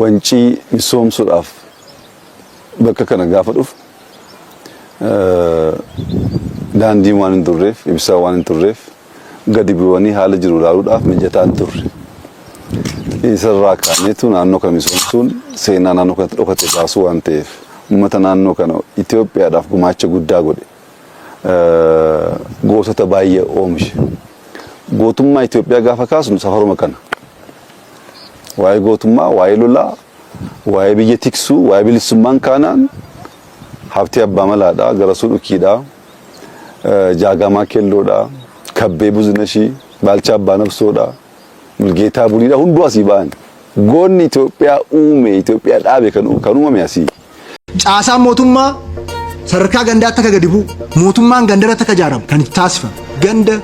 wancii misoomsuudhaaf bakka kana gaafa dhufu daandiin waan hin turreef ibsaa waan hin turreef gadi bu'anii haala jiru ilaaluudhaaf mijataa hin turre. Isarraa kaaneetu naannoo kana misoomsuun seenaa naannoo kanatti dhokate baasuu waan ta'eef uummata naannoo kana Itoophiyaadhaaf gumaacha guddaa godhe. Gootota baay'ee oomishe. Gootummaa Itoophiyaa gaafa kaasnu safaruma kana. Waa'ee gootummaa, waa'ee lolaa, waa'ee biyya tiksuu, waa'ee bilisummaan kaanaan Habtee Abbaa Malaadhaa, Garasuu Dhukiidhaa, Jaagamaa Kelloodhaa, Kabbee Buzinashii, Baalchaa Abbaa Nabsoodhaa, Mulgeetaa Buliidhaa hunduu asii ba'an. Goonni Itoophiyaa uume, Itoophiyaa dhaabe kan uumame asii. Caasaan mootummaa sadarkaa gandaatti akka gadi bu'u, mootummaan gandarratti akka ijaaramu kan itti taasifamu. Ganda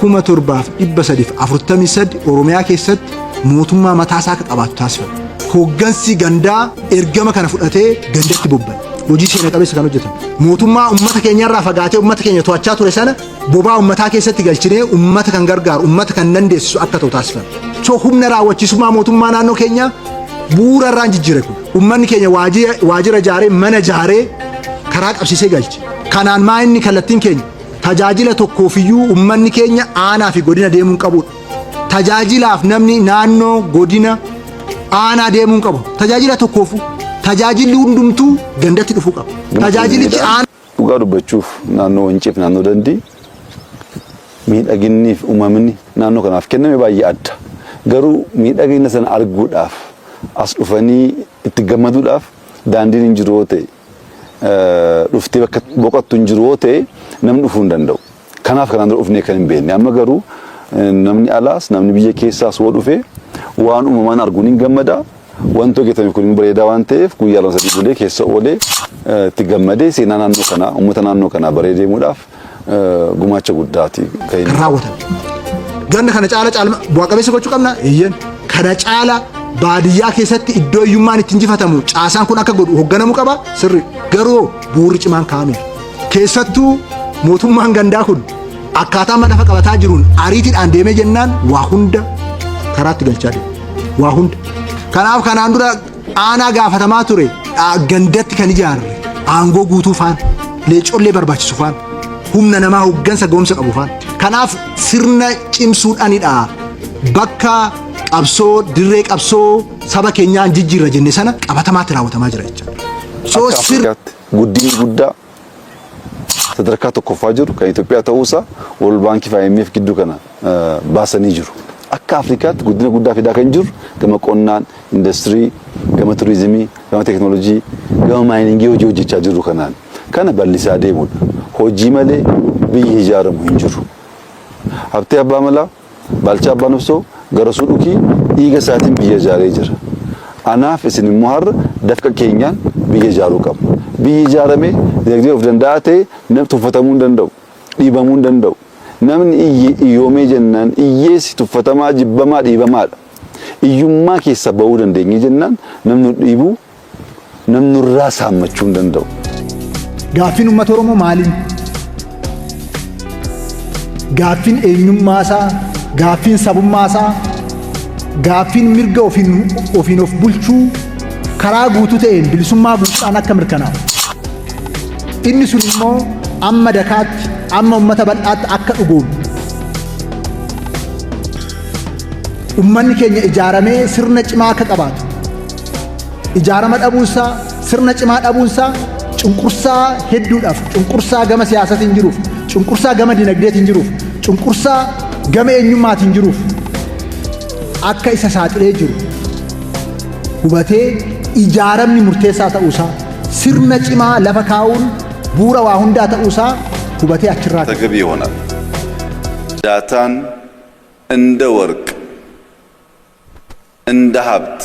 7343 Oromiyaa keessatti mootummaa mataasaa akka qabaatu taasifama. Hooggansi gandaa ergama kana fudhatee gandatti bobba'e. Hojii seena qabeessa kan hojjetan. Mootummaa uummata keenyarraa fagaatee uummata keenya to'achaa ture sana bobaa uummataa keessatti galchinee uummata kan gargaaru, uummata kan dandeessisu akka ta'u taasifama. So humna raawwachiisummaa mootummaa naannoo keenyaa bu'uura irraan jijjiire kun. Uummanni keenya waajjira ijaaree mana ijaaree karaa qabsiisee galche. Kanaan maa inni kallattiin keenya tajaajila tokkoofiyyuu uummanni keenya aanaa fi godina deemuun qabudha. Tajaajilaaf namni naannoo godina aanaa deemuun qabu. Tajaajila tokkoofu tajaajilli hundumtuu gandatti dhufuu qaba. Tajaajilichi aanaa dhugaa dubbachuuf naannoo Wanciif naannoo Dandii miidhaginniif uumamni naannoo kanaaf kenname baay'ee adda. Garuu miidhagina sana arguudhaaf as dhufanii itti gammaduudhaaf daandiin hin jiru ta'e dhuftee bakka boqottu hin jiru ta'e namni dhufuu hin danda'u. Kanaaf kanaan dura dhufnee kan hin beekne. Amma garuu namni alaas namni biyya keessaas woo dhufee waan uumamaan arguun hin gammada. Wanti hojjetame kun bareedaa waan ta'eef guyyaa lama sadii bulee keessa oolee itti gammadee seenaa naannoo kanaa uummata naannoo kanaa bareedeemuudhaaf gumaacha guddaati kan raawwatan. Ganna kana caala bu'aa qabeessa gochuu qabna. Eeyyan kana caala baadiyyaa keessatti iddoo hiyyummaan itti injifatamu caasaan kun akka godhu hoogganamuu qaba sirri. Garuu bu'uurri cimaan kaa'ameera. Keessattuu mootummaan gandaa kun akkaataa madafa qabataa jiruun ariitiidhaan deemee jennaan waa hunda karaatti galchaa deema. Waa hunda. Kanaaf kanaan dura aanaa gaafatamaa ture gandatti kan ijaarre aangoo guutuu faan leecollee barbaachisu faan humna namaa hooggansa goomsa qabu faan. Kanaaf sirna cimsuudhaanidha bakka qabsoo dirree qabsoo saba keenyaan jijjiirra jenne sana qabatamaatti raawwatamaa jira jechuudha. So guddinni guddaa sadarkaa tokkoffaa jiru kan Itoophiyaa ta'uusaa World Bank fi IMF gidduu kana baasanii jiru. Akka Afrikaatti guddina guddaa fidaa kan jiru gama qonnaan, industirii, gama turizimii, gama teeknooloojii, gama maayiningii hojii hojjechaa jiru kanaan. Kana bal'isaa deemudha. Hojii malee biyyi ijaaramu hin jiru. Habtee Abbaa Malaa, Baalchaa Abbaa Nabsoo, Garasuu Dhukii dhiiga isaatiin biyya ijaaree jira. Anaaf isin immoo har'a dafqa keenyaan biyya ijaaruu qabna. Biyyi ijaaramee dinagdee of danda'a ta'e namni tuffatamuu hin danda'u, dhiibamuu hin danda'u. Namni iyyoomee jennaan iyyeessi tuffatamaa jibbamaa dhiibamaadha. Iyyummaa keessa ba'uu dandeenye jennaan namni dhiibuu namni irraa saammachuu hin danda'u. Gaaffiin uummata Oromoo maaliin? Gaaffiin eenyummaasaa, gaaffiin sabummaasaa, gaaffiin mirga ofiin of bulchuu karaa guutuu ta'een bilisummaa guutuudhaan akka mirkanaa'u. Inni sun immoo amma dakaatti amma uummata bal'aatti akka dhugoomu. Uummanni keenya ijaaramee sirna cimaa akka qabaatu. Ijaarama dhabuunsaa, sirna cimaa dhabuunsaa cunqursaa hedduudhaaf, cunqursaa gama siyaasaatiin jiruuf, cunqursaa gama dinagdeetiin jiruuf, cunqursaa gama eenyummaatiin jiruuf akka isa saaxilee jiru hubatee ijaaramni murteessaa ta'uusaa, sirna cimaa lafa kaa'uun bu'uura waa hundaa ta'uusaa ሁበቴ አችራ ተገቢ ይሆናል። ዳታን እንደ ወርቅ እንደ ሀብት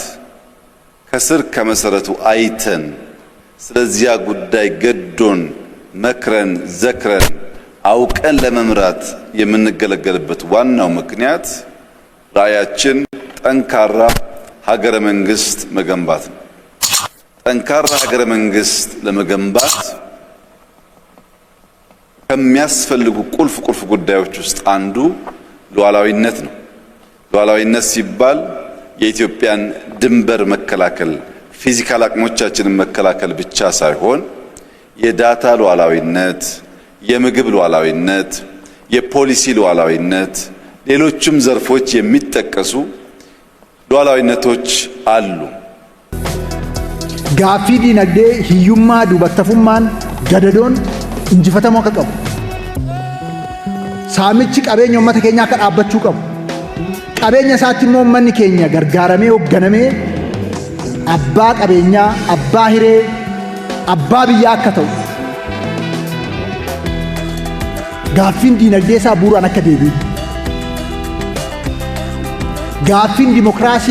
ከስር ከመሰረቱ አይተን ስለዚያ ጉዳይ ገዶን መክረን ዘክረን አውቀን ለመምራት የምንገለገልበት ዋናው ምክንያት ራዕያችን ጠንካራ ሀገረ መንግስት መገንባት ነው። ጠንካራ ሀገረ መንግስት ለመገንባት ከሚያስፈልጉ ቁልፍ ጉዳዮች ውስጥ አንዱ ሉዓላዊነት ነው። ሉዓላዊነት ሲባል የኢትዮጵያን ድንበር መከላከል ፊዚካል አቅሞቻችንን መከላከል ብቻ ሳይሆን የዳታ ሉዓላዊነት፣ የምግብ ሉዓላዊነት፣ የፖሊሲ ሉዓላዊነት፣ ሌሎችም ዘርፎች የሚጠቀሱ ሉዓላዊነቶች አሉ። ጋፊ ዲነግዴ ሂዩማ ዱበተፉማን ገደዶን እንጅፈተሞ ከቀቡ ሳምቺ ቀቤኛ ኡመተ ኬኛ ከዳበቹ ቀቡ ቀቤኛ ሳቲሞ ኡመኒ ኬኛ ገርጋረሜ ወገነሜ አባ ቀቤኛ አባ ሂሬ አባ ብያ አከተው ጋፊን ዲነግዴሳ ቡራን አከዴቢ ጋፊን ዲሞክራሲ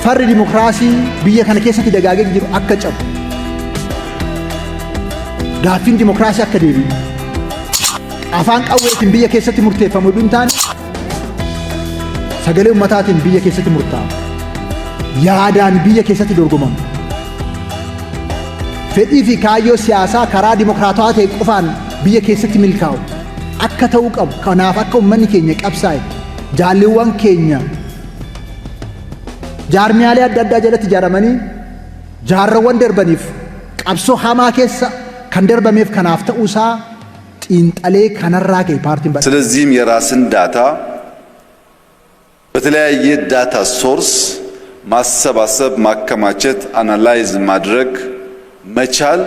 ፈር ዲሞክራሲ ብየ ከነ ኬሰቲ ደጋገግ ጅሩ አከጨብ ጋፊን ዲሞክራሲ አከዴቢ አፋን ቀዌትን ብየ ኬሰቲ ሙርቴፈሙ ዱንታን ሰገሌ ኡመታትን ብየ ኬሰቲ ሙርታ ያዳን ብየ ኬሰቲ ዶርጎመም ፌዲ ፊ ካዮ ሲያሳ ከራ ዲሞክራታዋት ቆፋን ብየ ኬሰቲ ሚልካው አከተው ቀብ ከናፍ አከው መን ኬኛ ቀብሳይ ጃሌዋን ኬኛ ጃርሚያሌ አዳዳ ጀለት ጃረመኒ ጃረወን ደርበኒፍ ቀብሶ ሃማ ኬሳ ከንደርበሜፍ ከናፍተ ኡሳ ጢንጠሌ ከነራከ ፓርቲን ስለዚህም የራስን ዳታ በተለያየ ዳታ ሶርስ ማሰባሰብ፣ ማከማቸት፣ አናላይዝ ማድረግ መቻል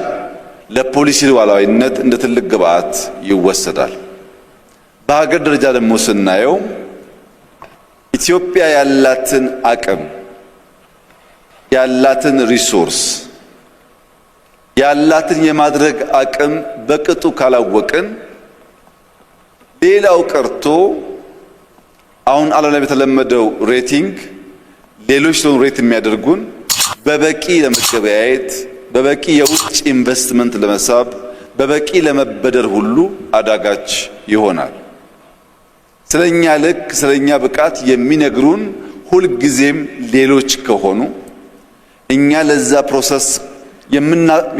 ለፖሊሲ ሉዓላዊነት እንደ ትልቅ ግብዓት ይወሰዳል። በሀገር ደረጃ ደግሞ ስናየው ኢትዮጵያ ያላትን አቅም ያላትን ሪሶርስ ያላትን የማድረግ አቅም በቅጡ ካላወቅን ሌላው ቀርቶ አሁን ዓለም ላይ በተለመደው ሬቲንግ ሌሎች ሰው ሬት የሚያደርጉን በበቂ ለመገበያየት በበቂ የውጭ ኢንቨስትመንት ለመሳብ በበቂ ለመበደር ሁሉ አዳጋች ይሆናል። ስለኛ ልክ ስለኛ ብቃት የሚነግሩን ሁል ጊዜም ሌሎች ከሆኑ እኛ ለዛ ፕሮሰስ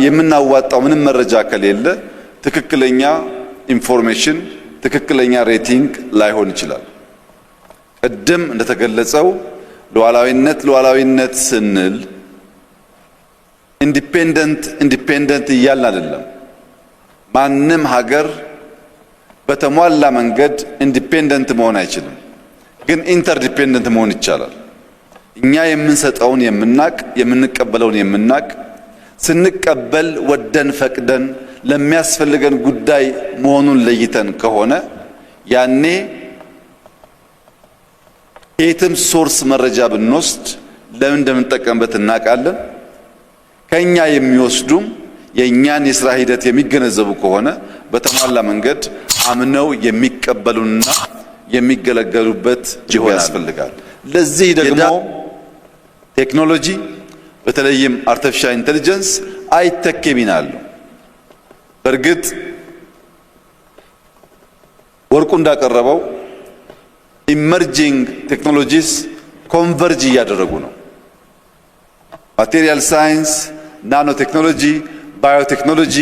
የምናዋጣው ምንም መረጃ ከሌለ ትክክለኛ ኢንፎርሜሽን ትክክለኛ ሬቲንግ ላይሆን ይችላል። ቅድም እንደተገለጸው ሉዓላዊነት ስንል ኢንዲፔንደንት እያልን አይደለም። ማንም ሀገር በተሟላ መንገድ ኢንዲፔንደንት መሆን አይችልም፣ ግን ኢንተርዲፔንደንት መሆን ይቻላል። እኛ የምንሰጠውን የምናቅ የምንቀበለውን የምናቅ ስንቀበል ወደን ፈቅደን ለሚያስፈልገን ጉዳይ መሆኑን ለይተን ከሆነ ያኔ የትም ሶርስ መረጃ ብንወስድ ለምን እንደምንጠቀምበት እናውቃለን። ከኛ የሚወስዱም የኛን የሥራ ሂደት የሚገነዘቡ ከሆነ በተሟላ መንገድ አምነው የሚቀበሉና የሚገለገሉበት ይሆን ያስፈልጋል። ለዚህ ደግሞ ቴክኖሎጂ በተለይም አርቲፊሻል ኢንተለጀንስ አይተኬ ሚና አለው። በእርግጥ ወርቁ እንዳቀረበው ኢመርጂንግ ቴክኖሎጂስ ኮንቨርጅ እያደረጉ ነው። ማቴሪያል ሳይንስ፣ ናኖ ቴክኖሎጂ፣ ባዮቴክኖሎጂ፣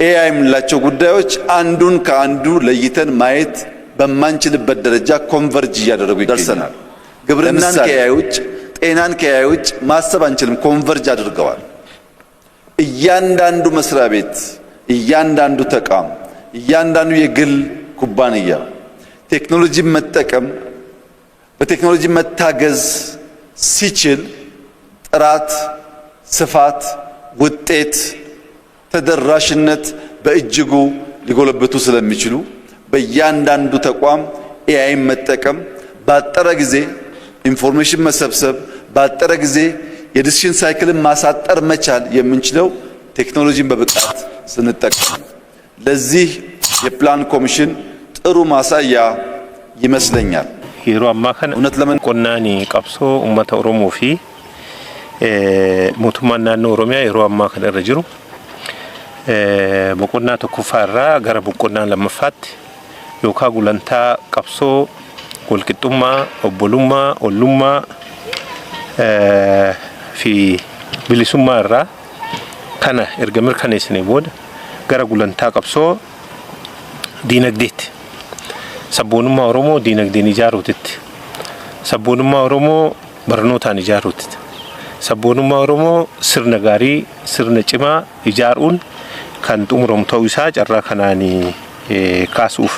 ኤአይ የምንላቸው ጉዳዮች አንዱን ከአንዱ ለይተን ማየት በማንችልበት ደረጃ ኮንቨርጅ እያደረጉ ይደርሰናል። ግብርናን ከኤአይ ውጭ ጤናን ከኤአይ ውጭ ማሰብ አንችልም። ኮንቨርጅ አድርገዋል። እያንዳንዱ መስሪያ ቤት፣ እያንዳንዱ ተቋም፣ እያንዳንዱ የግል ኩባንያ ቴክኖሎጂ መጠቀም በቴክኖሎጂ መታገዝ ሲችል ጥራት፣ ስፋት፣ ውጤት፣ ተደራሽነት በእጅጉ ሊጎለብቱ ስለሚችሉ በእያንዳንዱ ተቋም ኤአይ መጠቀም ባጠረ ጊዜ ኢንፎርሜሽን መሰብሰብ ባጠረ ጊዜ የዲሲሽን ሳይክልን ማሳጠር መቻል የምንችለው ቴክኖሎጂን በብቃት ስንጠቀም። ለዚህ የፕላን ኮሚሽን ጥሩ ማሳያ ይመስለኛል። የሮ አማከን እውነት ለምን ቆናኒ ቀብሶ ኡመተ ኦሮሞ ፊ ሞቱማና ነው ኦሮሚያ የሮ አማከን ረጅሩ በቆና ተኩፋራ ገረ በቆና ለመፋት ዮካ ጉለንታ ቀብሶ ወልቅጡማ ኦቦሉማ ኦሉማ ፊ ቢሊሱማ ራ ከነ እርገምር ከነስኔ ቦድ ገረ ጉለንታ ቀብሶ ዲነግዴት ሰቦኑማ ኦሮሞ ዲነግዴን ይጃሩት ሰቦኑማ ኦሮሞ በርኖታን ይጃሩት sabboonummaa Oromoo sirna gaarii sirna cimaa ijaaruun kan xumuramuu ta'uu isaa carraa kanaanii kaasuuf